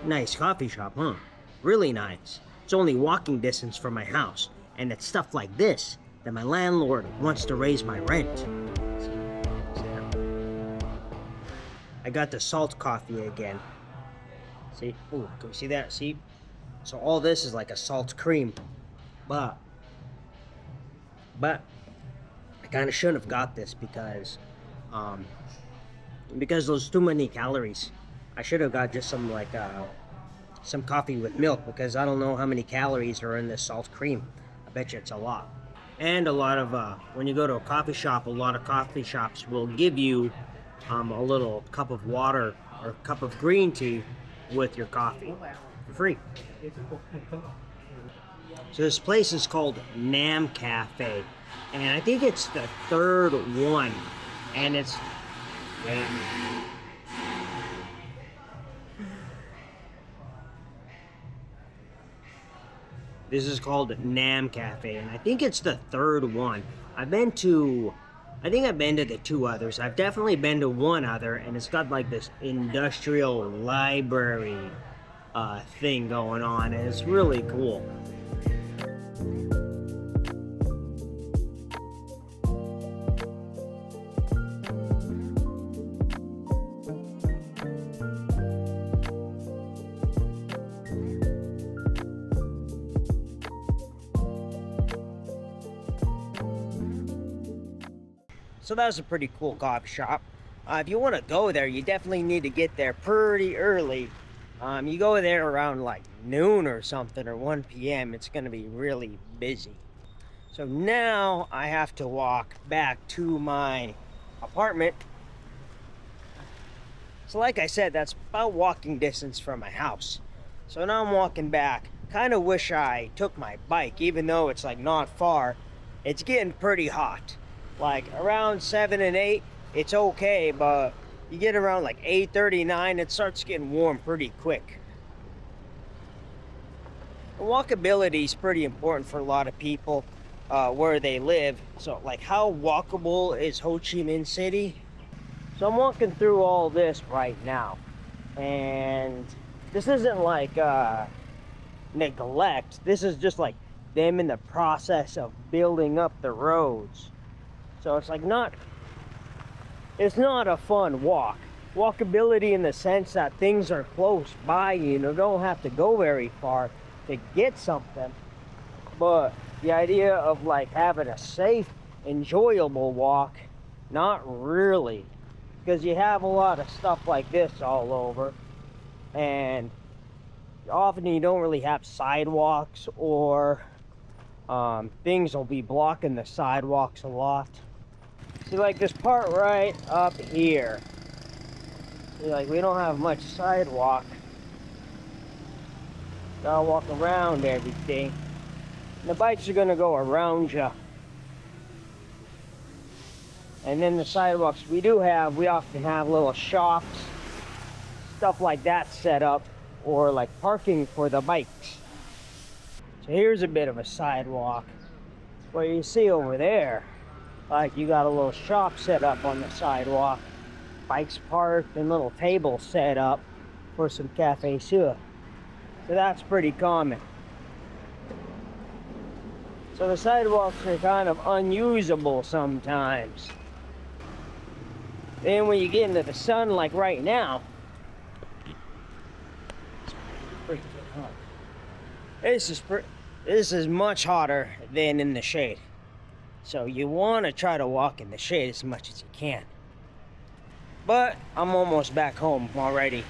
Nice coffee shop, huh? Really nice. It's only walking distance from my house, and it's stuff like this that my landlord wants to raise my rent. I got the salt coffee again. See? Ooh, can we see that? See? So all this is like a salt cream. But I kind of shouldn't have got this because there's too many calories. I should have got just some some coffee with milk, because I don't know how many calories are in this salt cream. I bet you it's a lot. And a lot of when you go to a coffee shop, a lot of coffee shops will give you a little cup of water or a cup of green tea with your coffee for free. So this place is called Nam Cafe, and I think it's the third one, and it's this is called Nam Cafe, and I think it's the third one. I think I've been to the two others. I've definitely been to one other, and it's got like this industrial library thing going on, and it's really cool. So that was a pretty cool coffee shop. If you want to go there, you definitely need to get there pretty early. You go there around like noon or something, or 1 p.m. It's going to be really busy. So now I have to walk back to my apartment. So like I said, that's about walking distance from my house. So now I'm walking back. Kind of wish I took my bike, even though it's like not far. It's getting pretty hot. Like around 7 and 8, it's okay, but you get around like 8:39, it starts getting warm pretty quick. Walkability is pretty important for a lot of people where they live. So like, how walkable is Ho Chi Minh City? So I'm walking through all this right now, and this isn't like neglect. This is just like them in the process of building up the roads. So it's like it's not a fun walk. Walkability in the sense that things are close by you, don't have to go very far to get something. But the idea of like having a safe, enjoyable walk, not really. Because you have a lot of stuff like this all over. And often you don't really have sidewalks, or things will be blocking the sidewalks a lot. See, like this part right up here. See, like we don't have much sidewalk. Gotta walk around everything. And the bikes are gonna go around you. And then the sidewalks we often have little shops, stuff like that set up, or like parking for the bikes. So here's a bit of a sidewalk. What you see over there, like you got a little shop set up on the sidewalk, bikes parked, and little tables set up for some cafe sur. So that's pretty common. So the sidewalks are kind of unusable sometimes. Then when you get into the sun, like right now, it's pretty hot. This is much hotter than in the shade. So you want to try to walk in the shade as much as you can. But I'm almost back home already.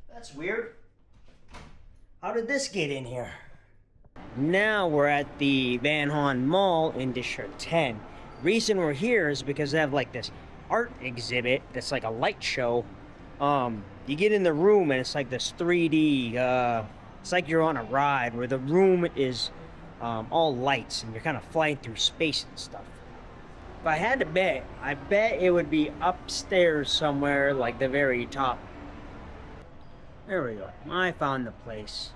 That's weird. How did this get in here? Now we're at the Van Hon Mall in District 10. Reason we're here is because they have like this art exhibit that's like a light show. You get in the room and it's like this 3D, it's like you're on a ride where the room is all lights and you're kind of flying through space and stuff. If I had to bet, I bet it would be upstairs somewhere, like the very top. There we go. I found the place.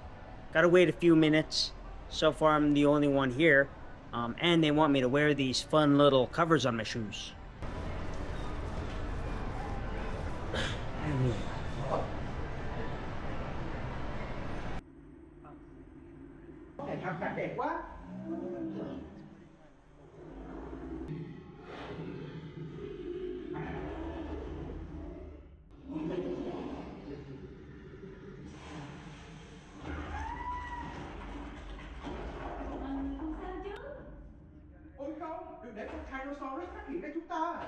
Gotta wait a few minutes. So far I'm the only one here. And they want me to wear these fun little covers on my shoes. Để thăm cảnh đẹp quá. Ôi không, đừng để con Tyrannosaurus phát hiện ra chúng ta.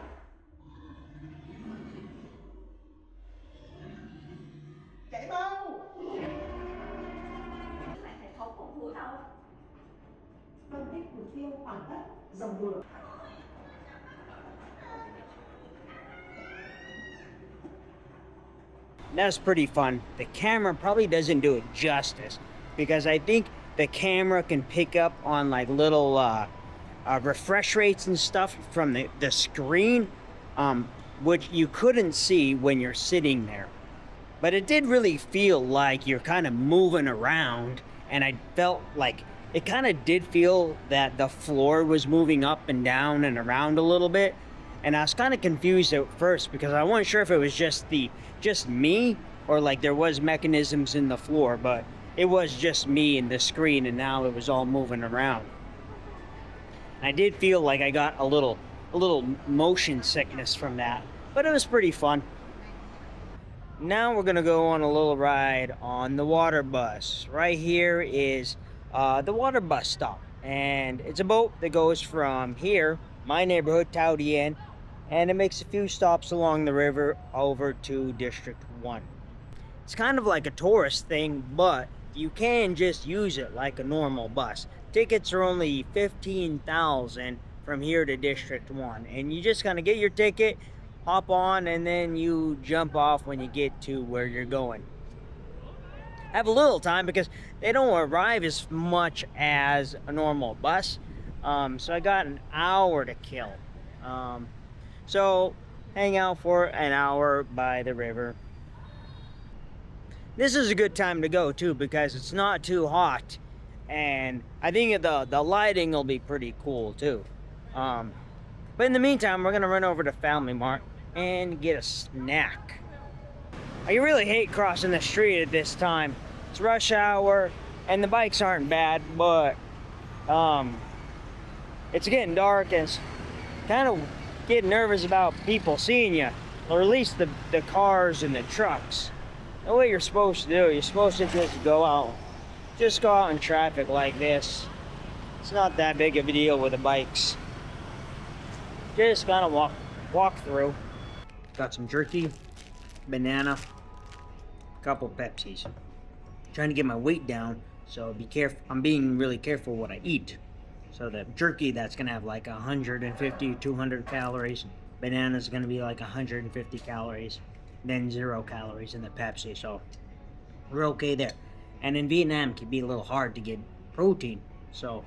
Chạy mau. Lại hệ thống phòng thủ đâu? Phân tích mục tiêu hoàn tất, dòng vừa. That's pretty fun. The camera probably doesn't do it justice because I think the camera can pick up on like little refresh rates and stuff from the screen, which you couldn't see when you're sitting there. But it did really feel like you're kind of moving around, and I felt like it kind of did feel that the floor was moving up and down and around a little bit. And I was kind of confused at first because I wasn't sure if it was just me or like there was mechanisms in the floor, but it was just me and the screen, and now it was all moving around. I did feel like I got a little motion sickness from that, but it was pretty fun. Now we're gonna go on a little ride on the Waterbus. Right here is the Waterbus stop, and it's a boat that goes from here, my neighborhood, Taudien, and it makes a few stops along the river over to District 1. It's kind of like a tourist thing, but you can just use it like a normal bus. Tickets are only $15,000 from here to District 1, and you just kind of get your ticket, hop on, and then you jump off when you get to where you're going. Have a little time because they don't arrive as much as a normal bus, so I got an hour to kill. So hang out for an hour by the river. This is a good time to go too because it's not too hot, and I think the lighting will be pretty cool too. But in the meantime, we're gonna run over to Family Mart and get a snack. I really hate crossing the street at this time. It's rush hour and the bikes aren't bad, but it's getting dark and it's kind of getting nervous about people seeing you, or at least the cars and the trucks. That's what you're supposed to do. You're supposed to just go out in traffic like this. It's not that big of a deal with the bikes. Just kind of walk through. Got some jerky, banana, a couple Pepsis. Trying to get my weight down, so be careful. I'm being really careful what I eat. So the jerky, that's gonna have like 150, 200 calories. Banana's gonna be like 150 calories, then 0 calories in the Pepsi. So we're okay there. And in Vietnam, it can be a little hard to get protein. So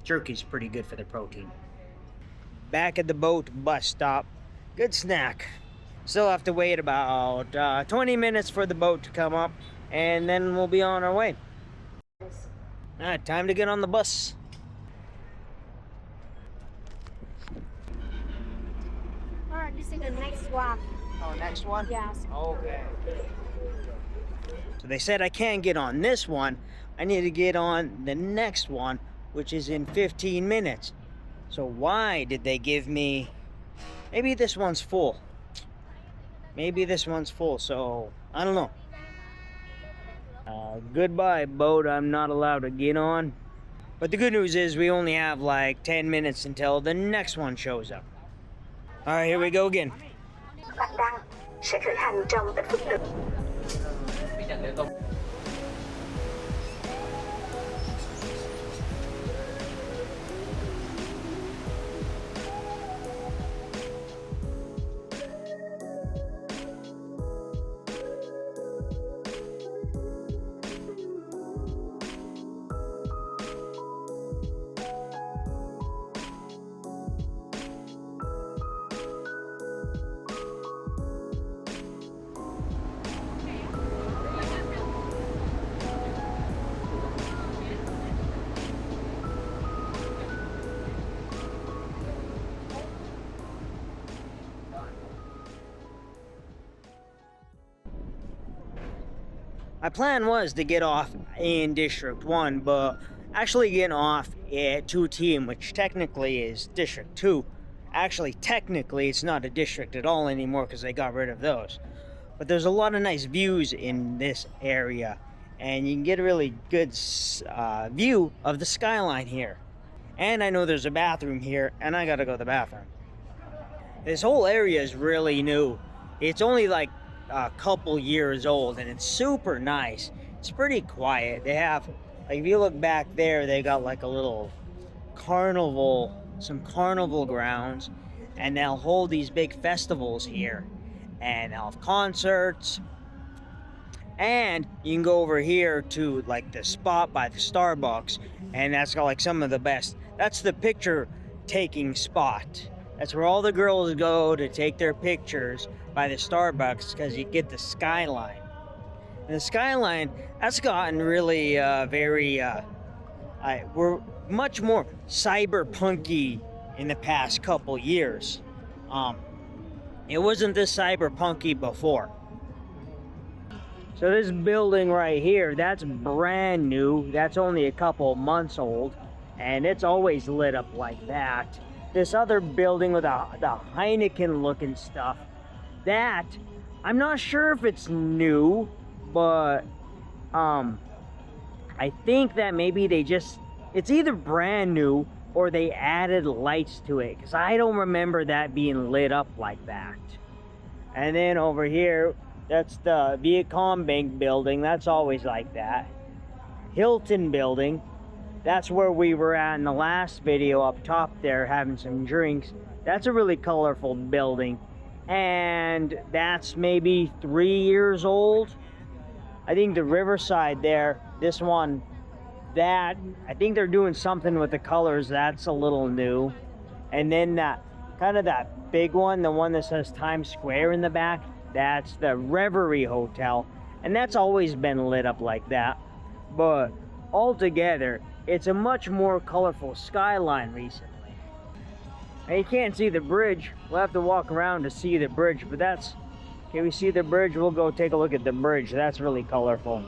jerky's pretty good for the protein. Back at the boat bus stop. Good snack. Still have to wait about 20 minutes for the boat to come up, and then we'll be on our way. Alright, time to get on the bus. Alright, this is the next one. Oh, next one? Yes. Okay. So they said I can't get on this one. I need to get on the next one, which is in 15 minutes. So why did they give me... Maybe this one's full. Maybe this one's full, so I don't know. Goodbye, boat I'm not allowed to get on. But the good news is we only have like 10 minutes until the next one shows up. Alright, here we go again. Bạn đang sẽ khởi hành trong ít phút nữa. My plan was to get off in District 1, but actually getting off at 2T, which technically is District 2. Actually, technically, it's not a district at all anymore because they got rid of those. But there's a lot of nice views in this area, and you can get a really good view of the skyline here. And I know there's a bathroom here, and I gotta go to the bathroom. This whole area is really new. It's only like a couple years old, and it's super nice. It's pretty quiet. They have, like, if you look back there, they got like a little carnival, some carnival grounds, and they'll hold these big festivals here, and they'll have concerts. And you can go over here to like the spot by the Starbucks, and that's got like some of the best. That's the picture taking spot. That's where all the girls go to take their pictures by the Starbucks, because you get the skyline. And the skyline, that's gotten really we're much more cyberpunky in the past couple years. It wasn't this cyberpunky before. So this building right here, that's brand new. That's only a couple months old, and it's always lit up like that. This other building with the Heineken looking stuff, that, I'm not sure if it's new, but I think that maybe it's either brand new or they added lights to it, because I don't remember that being lit up like that. And then over here, that's the Vietcom Bank building. That's always like that. Hilton building. That's where we were at in the last video up top there, having some drinks. That's a really colorful building. And that's maybe 3 years old. I think the Riverside there, this one, that, I think they're doing something with the colors. That's a little new. And then that, kind of that big one, the one that says Times Square in the back, that's the Reverie Hotel, and that's always been lit up like that. But altogether, it's a much more colorful skyline recently. And you can't see the bridge. We'll have to walk around to see the bridge, but that's, can we see the bridge? We'll go take a look at the bridge. That's really colorful.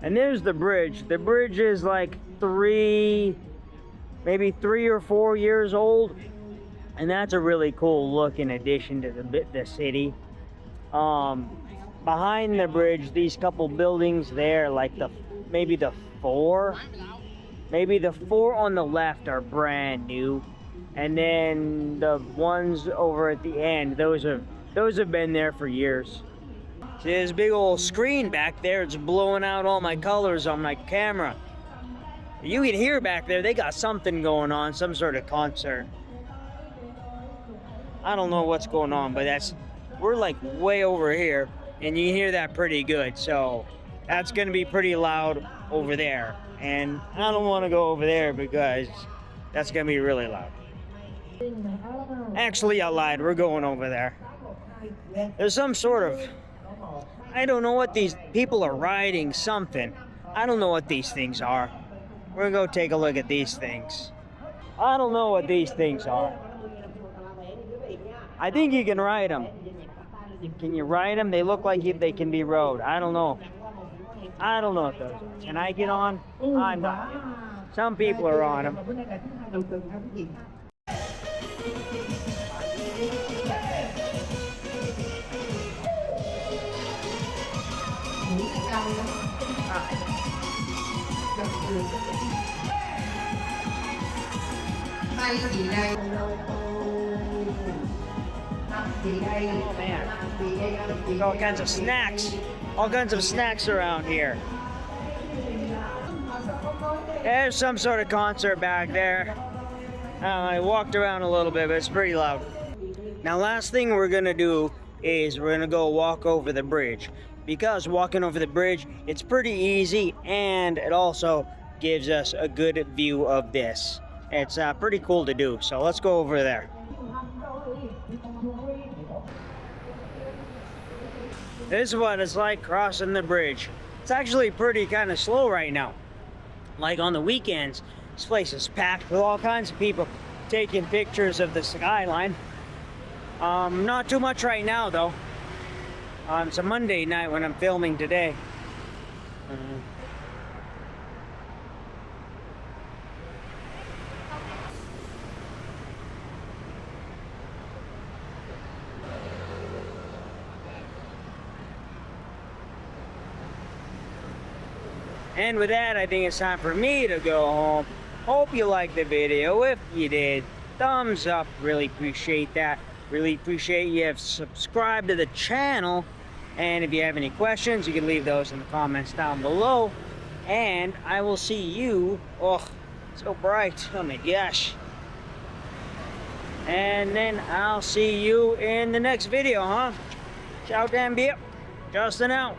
And there's the bridge. The bridge is like maybe 3 or 4 years old, and that's a really cool look in addition to the city. Behind the bridge, these couple buildings there, like maybe the four on the left are brand new, and then the ones over at the end, those have been there for years. See this big old screen back there, it's blowing out all my colors on my camera. You can hear back there, they got something going on, some sort of concert. I don't know what's going on, but we're like way over here, and you can hear that pretty good, so that's gonna be pretty loud over there. And I don't wanna go over there because that's gonna be really loud. Actually, I lied, we're going over there. There's some sort of, I don't know what these people are riding, something. I don't know what these things are. We're gonna go take a look at these things. I don't know what these things are. I think you can ride them. Can you ride them? They look like they can be rode. I don't know. I don't know if those are. Can I get on? I'm not. Some people are on them. Oh man, there's all kinds of snacks. All kinds of snacks around here. There's some sort of concert back there. I walked around a little bit, but it's pretty loud. Now, last thing we're gonna do is we're gonna go walk over the bridge. Because walking over the bridge, it's pretty easy, and it also gives us a good view of this. It's pretty cool to do, so let's go over there. This is what it's like crossing the bridge. It's actually pretty kind of slow right now. Like on the weekends, this place is packed with all kinds of people taking pictures of the skyline. Not too much right now though. It's a Monday night when I'm filming today. Mhm. And with that, I think it's time for me to go home. Hope you liked the video. If you did, thumbs up. Really appreciate that. Really appreciate you have subscribed to the channel. And if you have any questions, you can leave those in the comments down below. And I will see you. Oh, so bright. Oh my gosh. And then I'll see you in the next video, huh? Ciao, Dambia. Justin out.